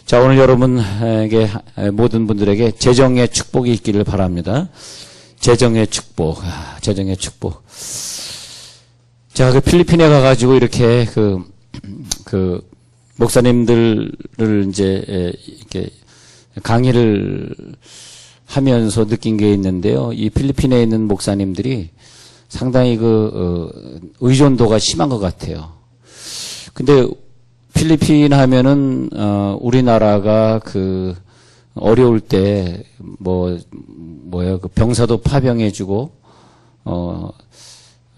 자, 오늘 여러분에게, 모든 분들에게 재정의 축복이 있기를 바랍니다. 재정의 축복, 재정의 축복. 자, 그 필리핀에 가가지고 이렇게 목사님들을 이제, 이렇게 강의를 하면서 느낀 게 있는데요. 이 필리핀에 있는 목사님들이 상당히 의존도가 심한 것 같아요. 근데 필리핀 하면은, 우리나라가 어려울 때, 병사도 파병해주고,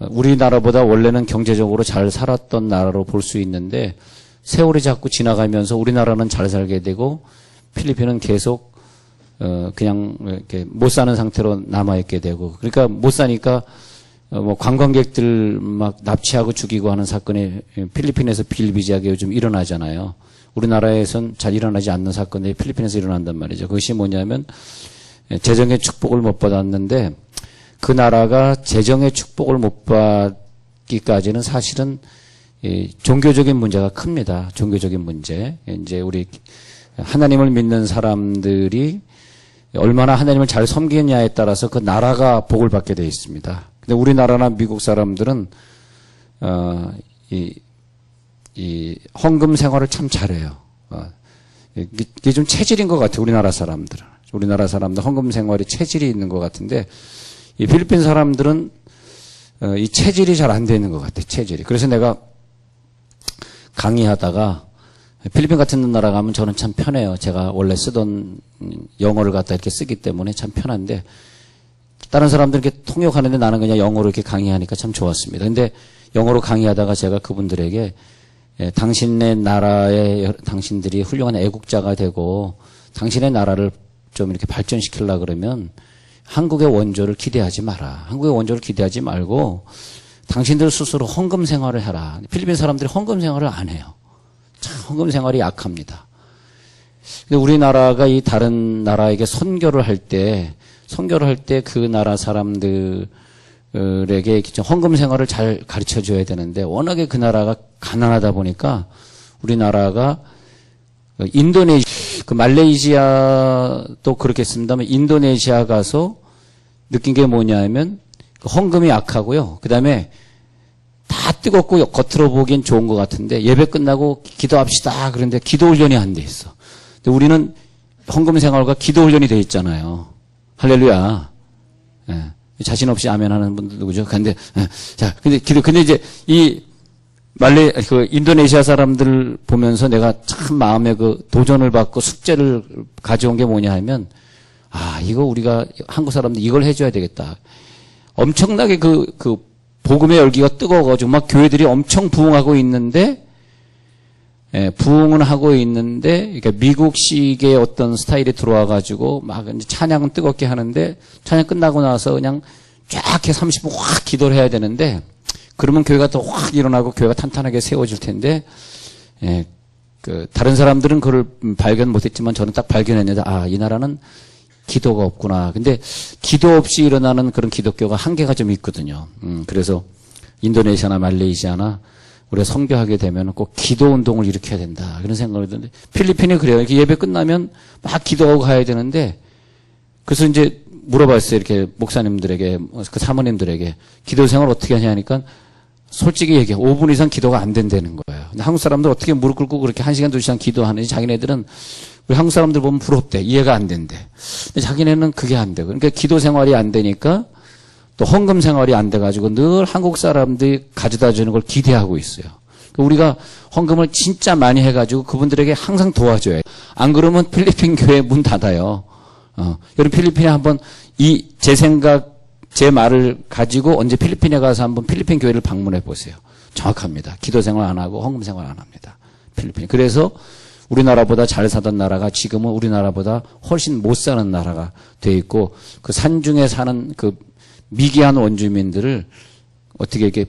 우리나라보다 원래는 경제적으로 잘 살았던 나라로 볼 수 있는데, 세월이 자꾸 지나가면서 우리나라는 잘 살게 되고, 필리핀은 계속, 그냥, 이렇게 못 사는 상태로 남아있게 되고, 그러니까 못 사니까, 관광객들 막 납치하고 죽이고 하는 사건이 필리핀에서 비일비재하게 요즘 일어나잖아요. 우리나라에선 잘 일어나지 않는 사건이 필리핀에서 일어난단 말이죠. 그것이 뭐냐면 재정의 축복을 못 받았는데 그 나라가 재정의 축복을 못 받기까지는 사실은 종교적인 문제가 큽니다. 종교적인 문제. 이제 우리 하나님을 믿는 사람들이 얼마나 하나님을 잘 섬기느냐에 따라서 그 나라가 복을 받게 되어 있습니다. 근데 우리나라나 미국 사람들은, 이 헌금 생활을 참 잘해요. 이게 좀 체질인 것 같아요. 우리나라 사람들은. 우리나라 사람들 헌금 생활이 체질이 있는 것 같은데, 이 필리핀 사람들은, 이 체질이 잘 안 되는 것 같아요. 체질이. 그래서 내가 강의하다가, 필리핀 같은 나라 가면 저는 참 편해요. 제가 원래 쓰던 영어를 갖다 이렇게 쓰기 때문에 참 편한데, 다른 사람들 이렇게 통역하는데 나는 그냥 영어로 이렇게 강의하니까 참 좋았습니다. 근데 영어로 강의하다가 제가 그분들에게 당신의 나라에 당신들이 훌륭한 애국자가 되고 당신의 나라를 좀 이렇게 발전시키려고 그러면 한국의 원조를 기대하지 마라. 한국의 원조를 기대하지 말고 당신들 스스로 헌금 생활을 해라. 필리핀 사람들이 헌금 생활을 안 해요. 참 헌금 생활이 약합니다. 근데 우리나라가 이 다른 나라에게 선교를 할 때 그 나라 사람들에게 헌금 생활을 잘 가르쳐 줘야 되는데 워낙에 그 나라가 가난하다 보니까 우리나라가 말레이시아도 그렇겠습니다만 인도네시아 가서 느낀 게 뭐냐면 헌금이 약하고요. 그 다음에 다 뜨겁고 겉으로 보기엔 좋은 것 같은데 예배 끝나고 기도합시다. 그런데 기도 훈련이 안 돼 있어. 근데 우리는 헌금 생활과 기도 훈련이 돼 있잖아요. 할렐루야. 예. 자신 없이 아멘 하는 분들 누구죠? 근데, 자, 근데 이제 인도네시아 사람들 보면서 내가 참 마음에 도전을 받고 숙제를 가져온 게 뭐냐 하면, 이거 우리가 한국 사람들 이걸 해줘야 되겠다. 엄청나게 복음의 열기가 뜨거워가지고 막 교회들이 엄청 부흥하고 있는데, 부흥은 하고 있는데, 그러니까 미국식의 어떤 스타일이 들어와가지고 막 이제 찬양은 뜨겁게 하는데, 찬양 끝나고 나서 그냥 쫙 해 30분 확 기도를 해야 되는데, 그러면 교회가 또 확 일어나고 교회가 탄탄하게 세워질 텐데, 다른 사람들은 그걸 발견 못했지만 저는 딱 발견했는데, 이 나라는 기도가 없구나. 근데 기도 없이 일어나는 그런 기독교가 한계가 좀 있거든요. 그래서 인도네시아나 말레이시아나 우리가 선교하게 되면 꼭 기도 운동을 일으켜야 된다. 그런 생각을 드는데 필리핀이 그래요. 이렇게 예배 끝나면 막 기도하고 가야 되는데 그래서 이제 물어봤어요. 이렇게 목사님들에게, 그 사모님들에게 기도 생활 어떻게 하냐니까 솔직히 얘기해. 5분 이상 기도가 안 된다는 거예요. 근데 한국 사람들 어떻게 무릎 꿇고 그렇게 1시간, 2시간 기도하는지 자기네들은 우리 한국 사람들 보면 부럽대. 이해가 안 된대. 근데 자기네는 그게 안 되고. 그러니까 기도 생활이 안 되니까 또 헌금 생활이 안 돼가지고 늘 한국 사람들이 가져다 주는 걸 기대하고 있어요. 우리가 헌금을 진짜 많이 해가지고 그분들에게 항상 도와줘요. 안 그러면 필리핀 교회 문 닫아요. 여러분 필리핀에 한번 제 생각, 제 말을 가지고 언제 필리핀에 가서 한번 필리핀 교회를 방문해 보세요. 정확합니다. 기도 생활 안 하고 헌금 생활 안 합니다. 필리핀. 그래서 우리나라보다 잘 사던 나라가 지금은 우리나라보다 훨씬 못 사는 나라가 돼 있고 그 산중에 사는 미개한 원주민들을 어떻게 이렇게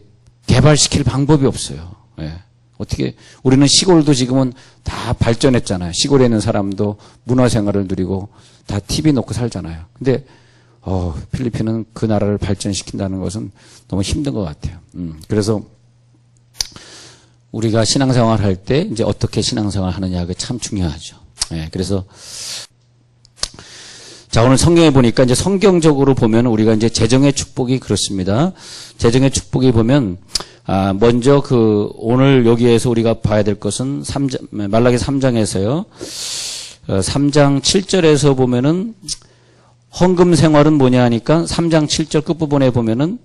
개발시킬 방법이 없어요. 예. 어떻게 우리는 시골도 지금은 다 발전했잖아요. 시골에 있는 사람도 문화생활을 누리고 다 TV 놓고 살잖아요. 근데 필리핀은 그 나라를 발전시킨다는 것은 너무 힘든 것 같아요. 그래서 우리가 신앙생활 할 때 이제 어떻게 신앙생활 하느냐가 참 중요하죠. 예, 그래서 자, 오늘 성경에 보니까 이제 성경적으로 보면 우리가 이제 재정의 축복이 그렇습니다. 재정의 축복이 보면 먼저 오늘 여기에서 우리가 봐야 될 것은 말라기 3장에서요. 3장 7절에서 보면은 헌금 생활은 뭐냐 하니까 3장 7절 끝부분에 보면은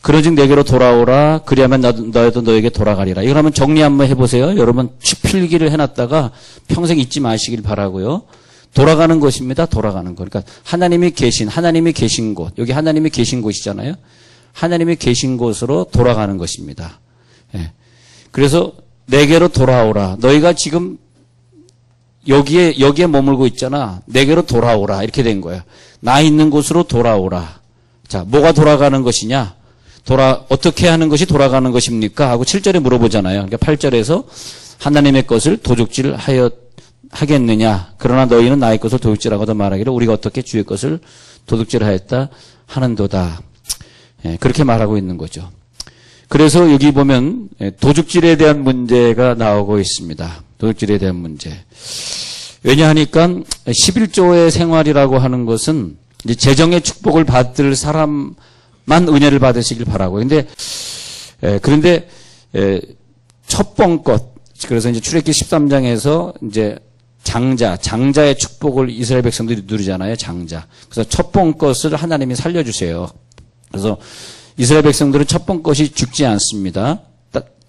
그러즉 내게로 돌아오라 그리하면 너희도 너에게 돌아가리라. 이걸 한번 정리 한번 해보세요. 여러분 필기를 해놨다가 평생 잊지 마시길 바라고요. 돌아가는 것입니다. 돌아가는 것. 그러니까 하나님이 계신 곳. 여기 하나님이 계신 곳이잖아요. 하나님이 계신 곳으로 돌아가는 것입니다. 예. 그래서 내게로 돌아오라. 너희가 지금 여기에 머물고 있잖아. 내게로 돌아오라. 이렇게 된 거예요. 나 있는 곳으로 돌아오라. 자, 뭐가 돌아가는 것이냐? 어떻게 하는 것이 돌아가는 것입니까? 하고 7절에 물어보잖아요. 그러니까 8절에서 하나님의 것을 도둑질 하겠느냐? 그러나 너희는 나의 것을 도둑질하고도 말하기를 우리가 어떻게 주의 것을 도둑질하였다 하는도다. 예, 그렇게 말하고 있는 거죠. 그래서 여기 보면 도둑질에 대한 문제가 나오고 있습니다. 도둑질에 대한 문제. 왜냐하니까 11조의 생활이라고 하는 것은 이제 재정의 축복을 받을 사람만 은혜를 받으시길 바라고. 그런데 첫 번것, 그래서 이제 출애굽기 13장에서 이제 장자의 축복을 이스라엘 백성들이 누리잖아요. 장자. 그래서 첫 번것을 하나님이 살려주세요. 그래서 이스라엘 백성들은 첫 번것이 죽지 않습니다.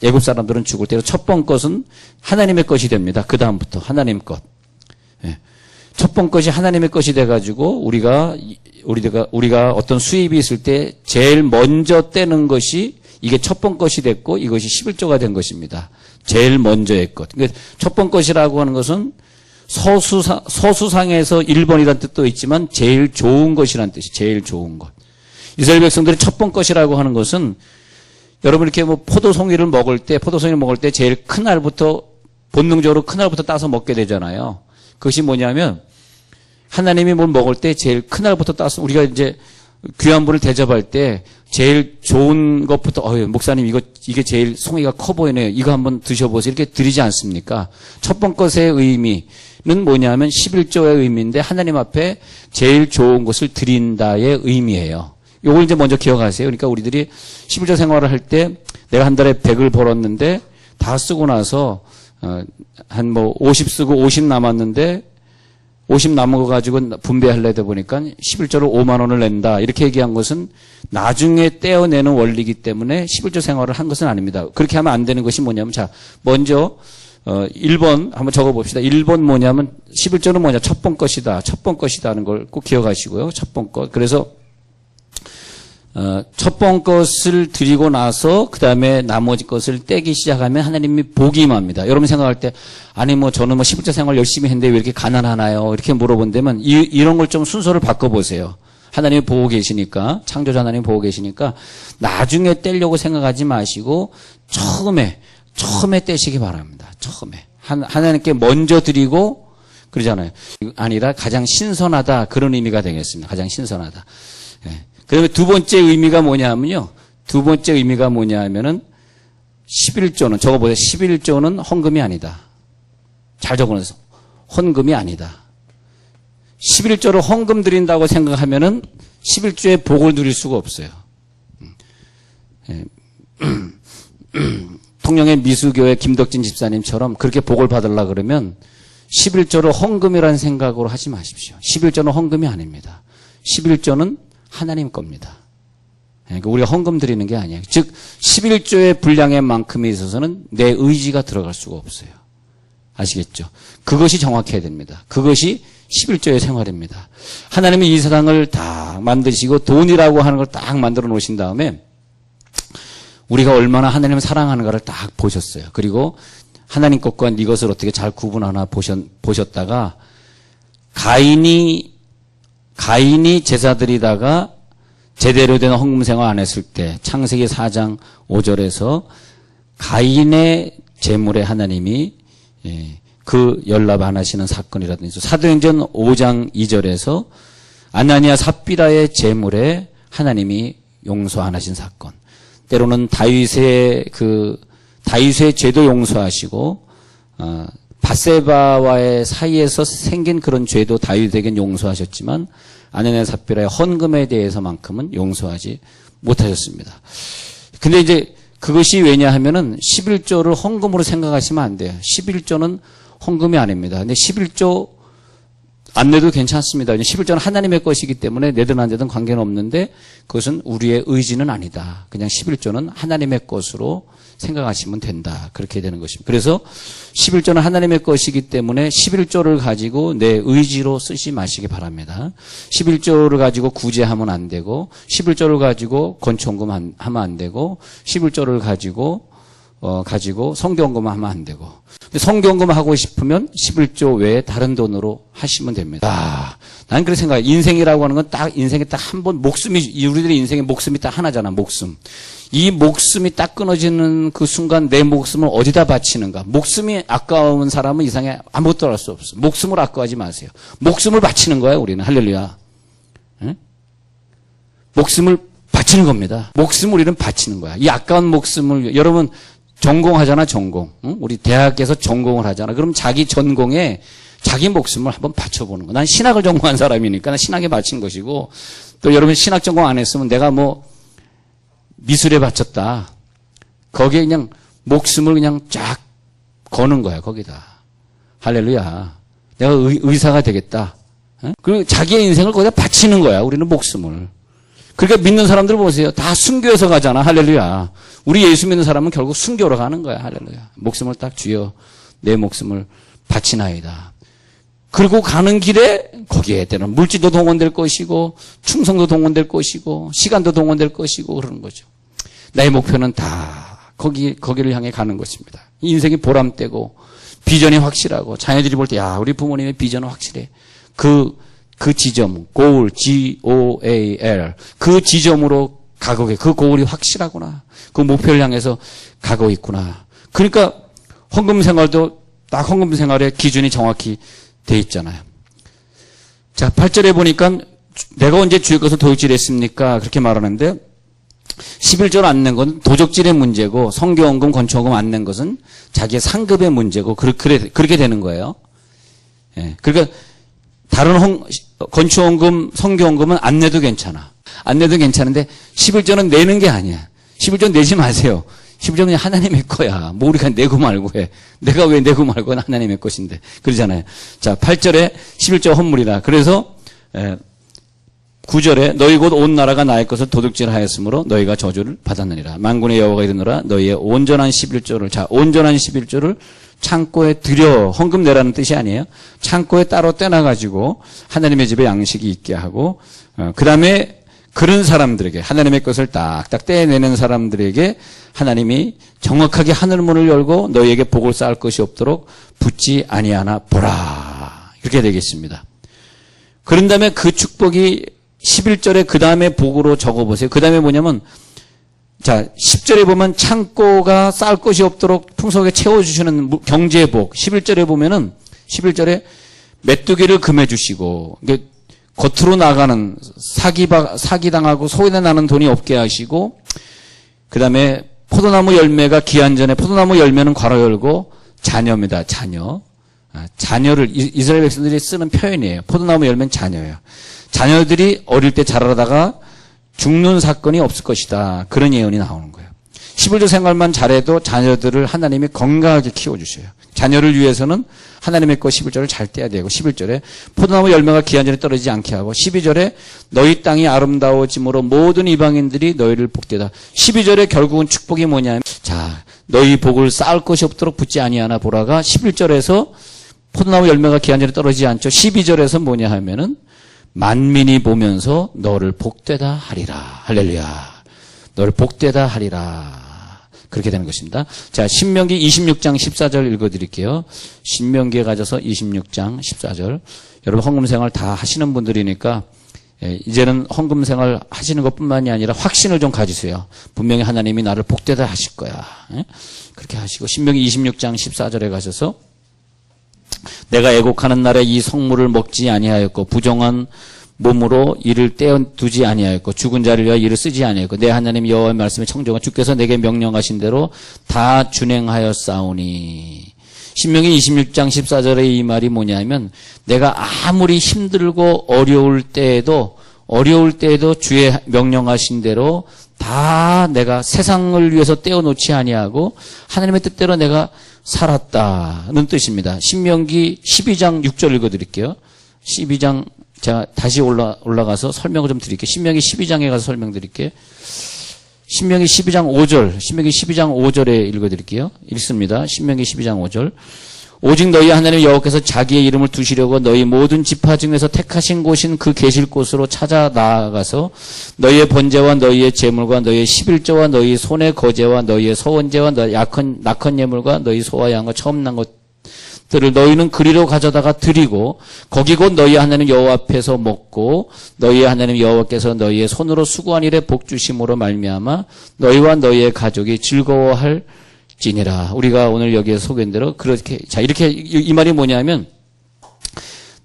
애굽 사람들은 죽을 때 첫 번것은 하나님의 것이 됩니다. 그 다음부터 하나님 것. 예. 첫 번것이 하나님의 것이 돼가지고 우리가 어떤 수입이 있을 때 제일 먼저 떼는 것이 이게 첫 번것이 됐고 이것이 11조가 된 것입니다. 제일 먼저의 것. 그러니까 첫 번것이라고 하는 것은 서수상에서 1번이라는 뜻도 있지만 제일 좋은 것이라는 뜻이 제일 좋은 것. 이스라엘 백성들이 첫 번것이라고 하는 것은 여러분 이렇게 포도송이를 먹을 때 제일 큰 알부터 본능적으로 큰 알부터 따서 먹게 되잖아요. 그것이 뭐냐면 하나님이 뭘 먹을 때 제일 큰 알부터 따서 우리가 이제 귀한 분을 대접할 때 제일 좋은 것부터 목사님 이게 제일 송이가 커 보이네요. 이거 한번 드셔보세요. 이렇게 드리지 않습니까? 첫 번것의 의미는 뭐냐면 11조의 의미인데 하나님 앞에 제일 좋은 것을 드린다의 의미예요. 요걸 이제 먼저 기억하세요. 그러니까 우리들이 11조 생활을 할 때 내가 한 달에 100을 벌었는데 다 쓰고 나서 한 50 쓰고 50 남았는데 50 남은 거 가지고 분배하려다 보니까 11조를 5만 원을 낸다. 이렇게 얘기한 것은 나중에 떼어내는 원리이기 때문에 11조 생활을 한 것은 아닙니다. 그렇게 하면 안 되는 것이 뭐냐면 자, 먼저 1번 한번 적어봅시다. 1번 뭐냐면 11조는 뭐냐? 첫 번 것이다. 첫 번 것이다 하는 걸 꼭 기억하시고요. 첫 번 것. 그래서 첫 번 것을 드리고 나서 그 다음에 나머지 것을 떼기 시작하면 하나님이 복이 임합니다. 여러분 생각할 때 아니 저는 11조 생활 열심히 했는데 왜 이렇게 가난하나요? 이렇게 물어본다면 이런 걸 좀 순서를 바꿔보세요. 하나님이 보고 계시니까 창조자 하나님이 보고 계시니까 나중에 떼려고 생각하지 마시고 처음에 떼시기 바랍니다. 처음에 하나님께 먼저 드리고 그러잖아요. 아니라 가장 신선하다 그런 의미가 되겠습니다. 가장 신선하다. 예. 그다음에 두 번째 의미가 뭐냐면요. 두 번째 의미가 뭐냐면은 11조는 적어보세요. 11조는 헌금이 아니다. 잘 적어놓으세요. 헌금이 아니다. 11조를 헌금 드린다고 생각하면은 11조의 복을 누릴 수가 없어요. 통영의 미수교회 김덕진 집사님처럼 그렇게 복을 받으려고 그러면 11조를 헌금이라는 생각으로 하지 마십시오. 11조는 헌금이 아닙니다. 11조는 하나님 겁니다. 그러니까 우리가 헌금 드리는 게 아니에요. 즉 11조의 분량의 만큼에 있어서는 내 의지가 들어갈 수가 없어요. 아시겠죠? 그것이 정확해야 됩니다. 그것이 11조의 생활입니다. 하나님이 이 세상을 딱 만드시고 돈이라고 하는 걸 딱 만들어 놓으신 다음에 우리가 얼마나 하나님을 사랑하는가를 딱 보셨어요. 그리고 하나님 것과 네 것을 어떻게 잘 구분하나 보셨다가 가인이 제사드리다가 제대로 된 헌금 생활 안 했을 때 창세기 4장 5절에서 가인의 재물에 하나님이 그 연락 안 하시는 사건이라든지 사도행전 5장 2절에서 아나니아 삽비라의 재물에 하나님이 용서 안 하신 사건. 때로는 다윗의 죄도 용서하시고 밧세바와의 사이에서 생긴 그런 죄도 다윗에겐 용서하셨지만 아내네 삽비라의 헌금에 대해서만큼은 용서하지 못하셨습니다. 근데 이제 그것이 왜냐하면은 11조를 헌금으로 생각하시면 안 돼요. 11조는 헌금이 아닙니다. 근데 11조 안 내도 괜찮습니다. 11조는 하나님의 것이기 때문에 내든 안 내든 관계는 없는데 그것은 우리의 의지는 아니다. 그냥 11조는 하나님의 것으로 생각하시면 된다. 그렇게 되는 것입니다. 그래서 11조는 하나님의 것이기 때문에 11조를 가지고 내 의지로 쓰지 마시기 바랍니다. 11조를 가지고 구제하면 안 되고 11조를 가지고 건축헌금 하면 안 되고 11조를 가지고 성경헌금 하면 안 되고 성경헌금 하고 싶으면 11조 외에 다른 돈으로 하시면 됩니다. 난 그렇게 생각해. 인생이라고 하는 건 딱 인생에 딱 한 번 우리들의 인생에 목숨이 딱 하나잖아. 목숨. 이 목숨이 딱 끊어지는 그 순간 내 목숨을 어디다 바치는가. 목숨이 아까운 사람은 이상에 아무것도 할 수 없어. 목숨을 아까워하지 마세요. 목숨을 바치는 거예요. 우리는. 할렐루야. 응? 목숨을 바치는 겁니다. 목숨을 우리는 바치는 거야. 이 아까운 목숨을 여러분 전공하잖아. 전공. 응? 우리 대학에서 전공을 하잖아. 그럼 자기 전공에 자기 목숨을 한번 바쳐보는 거. 난 신학을 전공한 사람이니까 난 신학에 바친 것이고 또 여러분 신학 전공 안 했으면 내가 미술에 바쳤다. 거기에 그냥 목숨을 그냥 쫙 거는 거야. 거기다. 할렐루야. 내가 의사가 되겠다. 응? 그리고 자기의 인생을 거기다 바치는 거야. 우리는 목숨을. 그러니까 믿는 사람들 보세요. 다 순교해서 가잖아. 할렐루야. 우리 예수 믿는 사람은 결국 순교로 가는 거야. 할렐루야. 목숨을 딱 주여 내 목숨을 바치나이다. 그리고 가는 길에 거기에 때는 물질도 동원될 것이고 충성도 동원될 것이고 시간도 동원될 것이고 그러는 거죠. 나의 목표는 다 거기를 향해 가는 것입니다. 인생이 보람되고 비전이 확실하고 자녀들이 볼 때 야 우리 부모님의 비전은 확실해. 그 지점, goal, G-O-A-L 그 지점으로 가고 그 goal이 확실하구나. 그 목표를 향해서 가고 있구나. 그러니까 헌금 생활도 딱 헌금 생활의 기준이 정확히 돼 있잖아요. 자, 8절에 보니까 내가 언제 주의 것을 도둑질했습니까? 그렇게 말하는데 11조를 안 낸 건 도적질의 문제고 성경헌금, 건축헌금 안 낸 것은 자기의 상급의 문제고 그렇게 되는 거예요. 예. 그러니까 다른 건축헌금, 성경헌금은 안 내도 괜찮아. 안 내도 괜찮은데 11조는 내는 게 아니야. 11조 내지 마세요. 11조는 그냥 하나님의 거야. 뭐 우리가 내고 말고 해. 내가 왜 내고 말고 하나님의 것인데. 그러잖아요. 자, 8절에 11조 헌물이라. 그래서 9절에 너희 곧 온 나라가 나의 것을 도둑질하였으므로 너희가 저주를 받았느니라. 만군의 여호와가 이르노라 너희의 온전한 11조를 자, 온전한 11조를 창고에 들여 헌금 내라는 뜻이 아니에요. 창고에 따로 떼놔가지고 하나님의 집에 양식이 있게 하고 그 다음에 그런 사람들에게 하나님의 것을 딱딱 떼내는 사람들에게 하나님이 정확하게 하늘문을 열고 너희에게 복을 쌓을 것이 없도록 붙지 아니하나 보라. 이렇게 되겠습니다. 그런 다음에 그 축복이 11절에 그 다음에 복으로 적어보세요. 그 다음에 뭐냐면 자 10절에 보면 창고가 쌓을 것이 없도록 풍성하게 채워주시는 경제의 복. 11절에 보면은 11절에 메뚜기를 금해 주시고 겉으로 나가는 사기당하고 소외 나는 돈이 없게 하시고 그 다음에 포도나무 열매가 기한 전에 포도나무 열매는 괄호 열고 자녀입니다. 자녀. 자녀를 이스라엘 백성들이 쓰는 표현이에요. 포도나무 열매는 자녀예요. 자녀들이 어릴 때 자라다가 죽는 사건이 없을 것이다. 그런 예언이 나오는 거예요. 11조 생활만 잘해도 자녀들을 하나님이 건강하게 키워주셔요. 자녀를 위해서는 하나님의 것 11절을 잘 떼야 되고 11절에 포도나무 열매가 기한 전에 떨어지지 않게 하고 12절에 너희 땅이 아름다워짐으로 모든 이방인들이 너희를 복되다. 12절에 결국은 축복이 뭐냐면 자 너희 복을 쌓을 것이 없도록 붙지 아니하나 보라가 11절에서 포도나무 열매가 기한 전에 떨어지지 않죠. 12절에서 뭐냐 하면은 만민이 보면서 너를 복되다 하리라. 할렐루야. 너를 복되다 하리라. 그렇게 되는 것입니다. 자, 신명기 26장 14절 읽어드릴게요. 신명기에 가져서 26장 14절. 여러분 헌금생활 다 하시는 분들이니까 이제는 헌금생활 하시는 것뿐만이 아니라 확신을 좀 가지세요. 분명히 하나님이 나를 복되다 하실 거야. 그렇게 하시고 신명기 26장 14절에 가셔서 내가 애곡하는 날에 이 성물을 먹지 아니하였고 부정한 몸으로 이를 떼어두지 아니하였고 죽은 자를 위하여 이를 쓰지 아니하였고 내 하나님 여호와의 말씀에 청정한 주께서 내게 명령하신 대로 다 준행하였사오니 신명기 26장 14절에 이 말이 뭐냐면 내가 아무리 힘들고 어려울 때에도 주의 명령하신 대로 다 내가 세상을 위해서 떼어놓지 아니하고 하나님의 뜻대로 내가 살았다는 뜻입니다. 신명기 12장 6절 읽어드릴게요. 12장 제가 다시 올라가서 설명을 좀 드릴게요. 신명기 12장에 가서 설명드릴게요. 신명기 12장 5절에 읽어드릴게요. 읽습니다. 신명기 12장 5절. 오직 너희 하나님 여호와께서 자기의 이름을 두시려고 너희 모든 지파 중에서 택하신 곳인 그 계실 곳으로 찾아 나아가서 너희의 번제와 너희의 제물과 너희의 11조와 너희 손의 거제와 너희의 서원제와 너희 낙헌 예물과 너희 소와 양과 처음 난 것들을 너희는 그리로 가져다가 드리고 거기 곧 너희 하나님 여호와 앞에서 먹고 너희 하나님 여호와께서 너희의 손으로 수고한 일에 복 주심으로 말미암아 너희와 너희의 가족이 즐거워할 지니라. 우리가 오늘 여기에 소개한 대로 그렇게 이렇게 이 말이 뭐냐면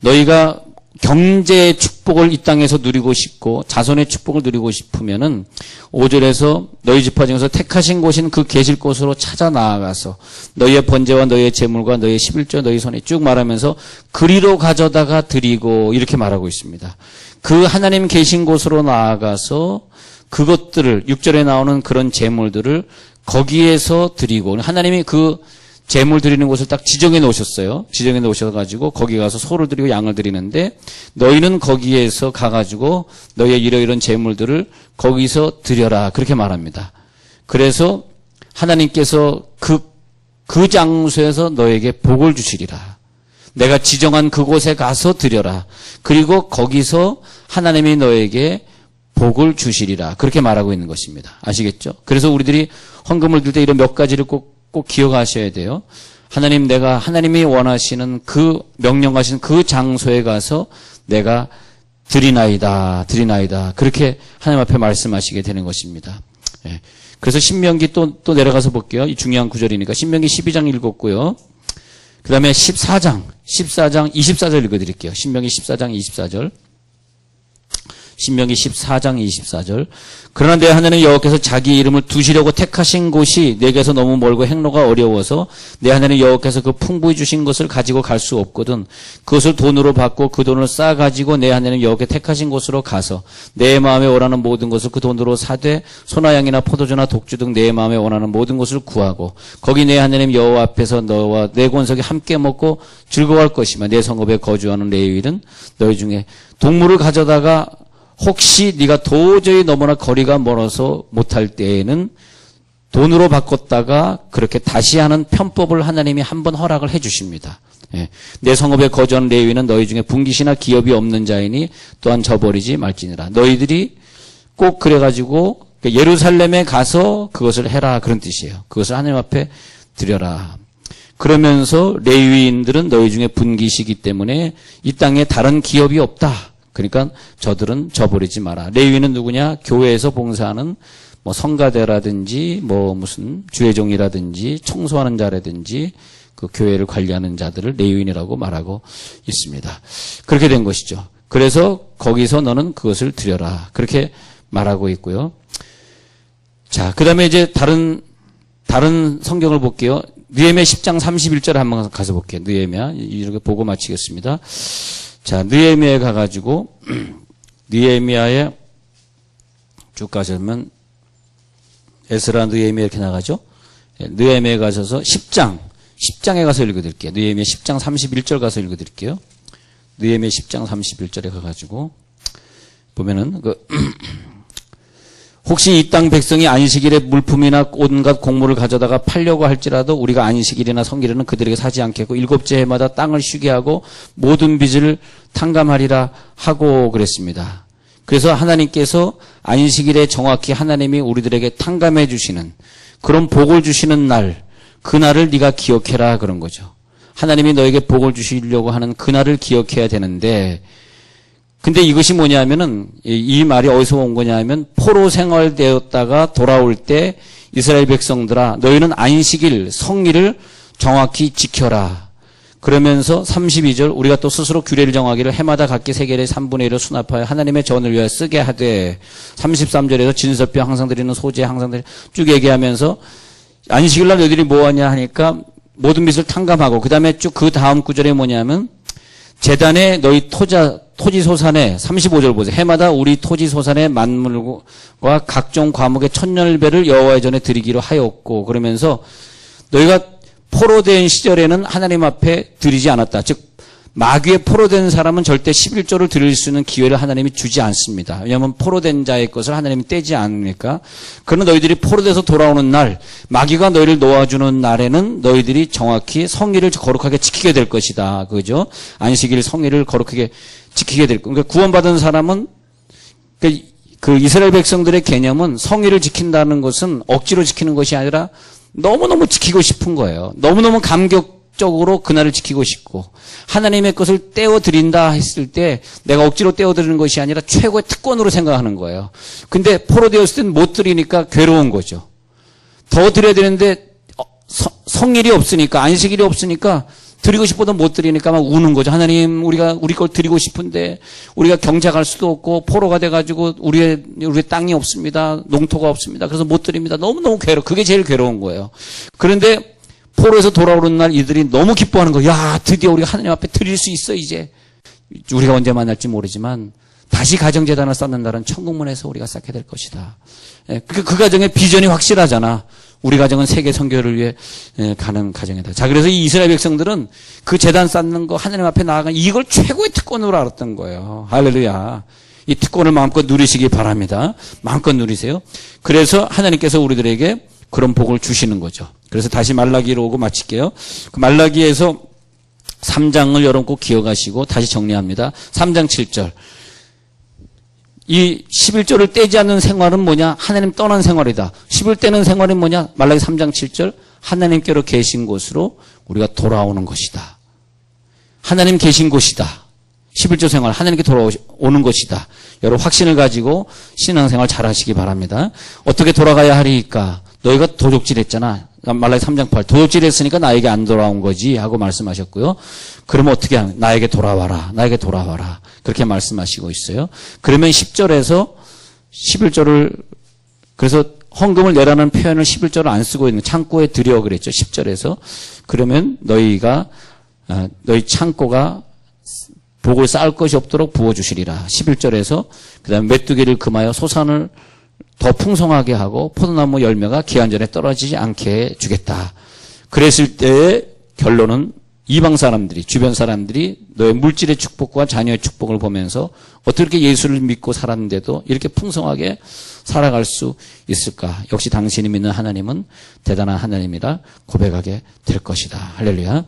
너희가 경제의 축복을 이 땅에서 누리고 싶고 자손의 축복을 누리고 싶으면은 5절에서 너희 지파 중에서 택하신 곳인 그 계실 곳으로 찾아 나아가서 너희의 번제와 너희의 제물과 너희의 11조 너희 손에 쭉 말하면서 그리로 가져다가 드리고 이렇게 말하고 있습니다. 그 하나님 계신 곳으로 나아가서 그것들을 6절에 나오는 그런 제물들을 거기에서 드리고 하나님이 그 제물 드리는 곳을 딱 지정해 놓으셨어요. 지정해 놓으셔가지고 거기 가서 소를 드리고 양을 드리는데 너희는 거기에서 가가지고 너희의 이러이러한 제물들을 거기서 드려라 그렇게 말합니다. 그래서 하나님께서 그 장소에서 너에게 복을 주시리라. 내가 지정한 그곳에 가서 드려라. 그리고 거기서 하나님이 너에게 복을 주시리라. 그렇게 말하고 있는 것입니다. 아시겠죠? 그래서 우리들이 헌금을 들 때 이런 몇 가지를 꼭 기억하셔야 돼요. 하나님이 원하시는 명령하신 그 장소에 가서 내가 드리나이다. 그렇게 하나님 앞에 말씀하시게 되는 것입니다. 예. 그래서 신명기 또 내려가서 볼게요. 이 중요한 구절이니까. 신명기 12장 읽었고요. 그 다음에 14장 24절 읽어드릴게요. 신명기 14장 24절. 신명기 14장 24절. 그러나 내 하나님 여호와께서 자기 이름을 두시려고 택하신 곳이 내게서 너무 멀고 행로가 어려워서 내 하나님 여호와께서 그 풍부히 주신 것을 가지고 갈 수 없거든. 그것을 돈으로 받고 그 돈을 쌓아 가지고 내 하나님 여호와께 택하신 곳으로 가서 내 마음에 원하는 모든 것을 그 돈으로 사되 소나 양이나 포도주나 독주 등 내 마음에 원하는 모든 것을 구하고 거기 내 하나님 여호와 앞에서 너와 내 권속이 함께 먹고 즐거워할 것이며 내 성읍에 거주하는 레위인은 너희 중에 동물을 가져다가 혹시 네가 도저히 너무나 거리가 멀어서 못할 때에는 돈으로 바꿨다가 그렇게 다시 하는 편법을 하나님이 한번 허락을 해 주십니다. 예. 내 성읍에 거주하는 레위는 너희 중에 분깃이나 기업이 없는 자이니 또한 저버리지 말지니라. 너희들이 꼭 그래가지고 예루살렘에 가서 그것을 해라 그런 뜻이에요. 그것을 하나님 앞에 드려라. 그러면서 레위인들은 너희 중에 분깃이기 때문에 이 땅에 다른 기업이 없다. 그러니까 저들은 저버리지 마라. 레위는 누구냐? 교회에서 봉사하는 성가대라든지 무슨 주회종이라든지 청소하는 자라든지 그 교회를 관리하는 자들을 레위인이라고 말하고 있습니다. 그렇게 된 것이죠. 그래서 거기서 너는 그것을 드려라. 그렇게 말하고 있고요. 자, 그다음에 이제 다른 성경을 볼게요. 느헤미야 10장 31절에 한번 가서 볼게요. 느헤미야 이렇게 보고 마치겠습니다. 자, 느헤미야에 가가지고, 느헤미야에 쭉 가시면, 에스라 느헤미야 이렇게 나가죠? 느헤미야에 가셔서 10장에 가서 읽어드릴게요. 느헤미야 10장 31절 가서 읽어드릴게요. 느헤미야 10장 31절에 가가지고, 보면은, 혹시 이 땅 백성이 안식일에 물품이나 온갖 곡물을 가져다가 팔려고 할지라도 우리가 안식일이나 성일에는 그들에게 사지 않겠고 7째 해마다 땅을 쉬게 하고 모든 빚을 탕감하리라 하고 그랬습니다. 그래서 하나님께서 안식일에 정확히 하나님이 우리들에게 탕감해 주시는 그런 복을 주시는 날, 그 날을 네가 기억해라 그런 거죠. 하나님이 너에게 복을 주시려고 하는 그 날을 기억해야 되는데 근데 이것이 뭐냐면은 이 말이 어디서 온 거냐면 포로 생활되었다가 돌아올 때 이스라엘 백성들아 너희는 안식일 성일을 정확히 지켜라. 그러면서 32절 우리가 또 스스로 규례를 정하기를 해마다 각기 세겔의 3분의 1을 수납하여 하나님의 전을 위하여 쓰게 하되 33절에서 진설병 항상 드리는 소재 항상 쭉 얘기하면서 안식일날 너희들이 뭐하냐 하니까 모든 빚을 탕감하고 그다음에 쭉 그 다음 구절에 뭐냐면 제단에 너희 토지 소산에 35절 보세요. 해마다 우리 토지 소산의 만물과 각종 과목의 천열배를 여호와의 전에 드리기로 하였고 그러면서 너희가 포로된 시절에는 하나님 앞에 드리지 않았다. 즉 마귀에 포로된 사람은 절대 11조를 드릴 수 있는 기회를 하나님이 주지 않습니다. 왜냐하면 포로된 자의 것을 하나님이 떼지 않으니까. 그러나 너희들이 포로돼서 돌아오는 날, 마귀가 너희를 놓아주는 날에는 너희들이 정확히 성의를 거룩하게 지키게 될 것이다. 그죠? 안식일 성의를 거룩하게 지키게 될 것. 그러니까 구원받은 사람은 그 이스라엘 백성들의 개념은 성의를 지킨다는 것은 억지로 지키는 것이 아니라 너무너무 지키고 싶은 거예요. 너무너무 감격적으로 그날을 지키고 싶고 하나님의 것을 떼어드린다 했을 때 내가 억지로 떼어드리는 것이 아니라 최고의 특권으로 생각하는 거예요. 근데 포로되었을 때는 못 드리니까 괴로운 거죠. 더 드려야 되는데 성일이 없으니까 안식일이 없으니까 드리고 싶어도 못 드리니까 막 우는 거죠. 하나님 우리가 우리 걸 드리고 싶은데 우리가 경작할 수도 없고 포로가 돼가지고 우리의 땅이 없습니다. 농토가 없습니다. 그래서 못 드립니다. 너무너무 괴로워. 그게 제일 괴로운 거예요. 그런데 포로에서 돌아오는 날 이들이 너무 기뻐하는 거예요. 야, 드디어 우리가 하나님 앞에 드릴 수 있어 이제. 우리가 언제 만날지 모르지만 다시 가정재단을 쌓는 날은 천국문에서 우리가 쌓게 될 것이다. 그 가정의 비전이 확실하잖아. 우리 가정은 세계 선교를 위해 가는 가정이다. 자, 그래서 이 이스라엘 백성들은 그 재단 쌓는 거 하나님 앞에 나아간 이걸 최고의 특권으로 알았던 거예요. 할렐루야. 이 특권을 마음껏 누리시기 바랍니다. 마음껏 누리세요. 그래서 하나님께서 우리들에게 그런 복을 주시는 거죠. 그래서 다시 말라기로 오고 마칠게요. 그 말라기에서 3장을 여러분 꼭 기억하시고 다시 정리합니다. 3장 7절. 이 11조를 떼지 않는 생활은 뭐냐? 하나님 떠난 생활이다. 10을 떼는 생활은 뭐냐? 말라기 3장 7절. 하나님께로 계신 곳으로 우리가 돌아오는 것이다. 하나님 계신 곳이다. 11조 생활 하나님께 돌아오는 것이다. 여러분 확신을 가지고 신앙생활 잘 하시기 바랍니다. 어떻게 돌아가야 하리까? 너희가 도적질했잖아. 말라기 3장 8. 도적질했으니까 나에게 안 돌아온 거지 하고 말씀하셨고요. 그러면 어떻게 하냐? 나에게 돌아와라. 나에게 돌아와라. 그렇게 말씀하시고 있어요. 그러면 10절에서 11조를 그래서 헌금을 내라는 표현을 11조를 안 쓰고 있는 창고에 들여 그랬죠. 10절에서. 그러면 너희가 너희 창고가 복을 쌓을 것이 없도록 부어주시리라. 11절에서 그 다음에 메뚜기를 금하여 소산을 더 풍성하게 하고 포도나무 열매가 기한전에 떨어지지 않게 주겠다. 그랬을 때의 결론은 이방 사람들이 주변 사람들이 너의 물질의 축복과 자녀의 축복을 보면서 어떻게 예수를 믿고 살았는데도 이렇게 풍성하게 살아갈 수 있을까? 역시 당신이 믿는 하나님은 대단한 하나님이라 고백하게 될 것이다. 할렐루야.